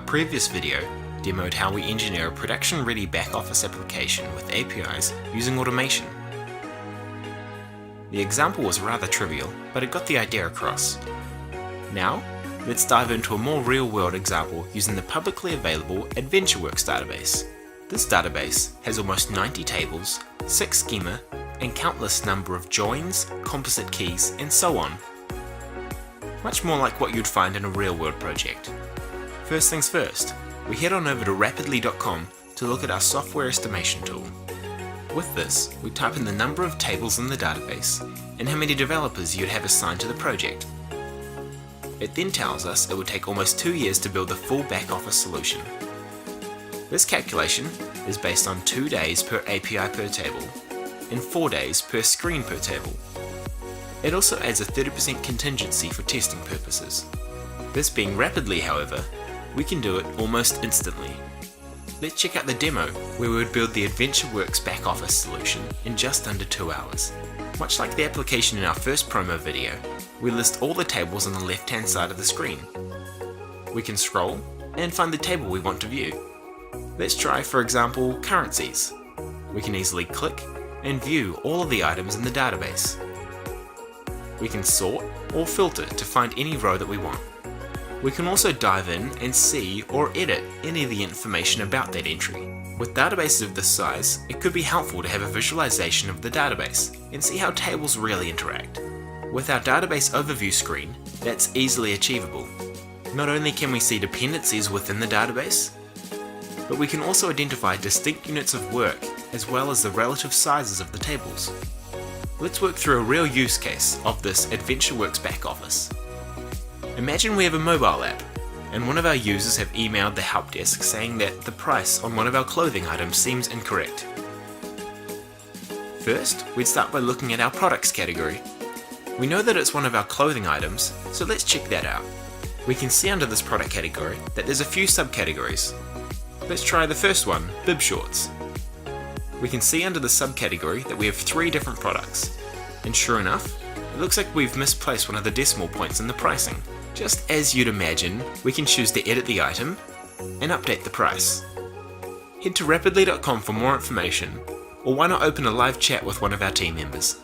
previous video demoed how we engineer a production-ready back-office application with APIs using automation. The example was rather trivial, but it got the idea across. Now, let's dive into a more real-world example using the publicly available AdventureWorks database. This database has almost 90 tables, 6 schema, and countless number of joins, composite keys, and so on. Much more like what you'd find in a real-world project. First things first, we head on over to Rapydly.com to look at our software estimation tool. With this, we type in the number of tables in the database and how many developers you'd have assigned to the project. It then tells us it would take almost 2 years to build the full back-office solution. This calculation is based on 2 days per API per table and 4 days per screen per table. It also adds a 30% contingency for testing purposes. This being Rapydly, however, we can do it almost instantly. Let's check out the demo where we would build the AdventureWorks back office solution in just under 2 hours. Much like the application in our first promo video, we list all the tables on the left hand side of the screen. We can scroll and find the table we want to view. Let's try, for example, currencies. We can easily click and view all of the items in the database. We can sort or filter to find any row that we want. We can also dive in and see or edit any of the information about that entry. With databases of this size, it could be helpful to have a visualization of the database and see how tables really interact. With our database overview screen, that's easily achievable. Not only can we see dependencies within the database, but we can also identify distinct units of work as well as the relative sizes of the tables. Let's work through a real use case of this AdventureWorks back office. Imagine we have a mobile app, and one of our users have emailed the help desk saying that the price on one of our clothing items seems incorrect. First, we'd start by looking at our products category. We know that it's one of our clothing items, so let's check that out. We can see under this product category that there's a few subcategories. Let's try the first one, bib shorts. We can see under the subcategory that we have 3 different products, and sure enough, it looks like we've misplaced one of the decimal points in the pricing. Just as you'd imagine, we can choose to edit the item and update the price. Head to rapydly.com for more information, or why not open a live chat with one of our team members.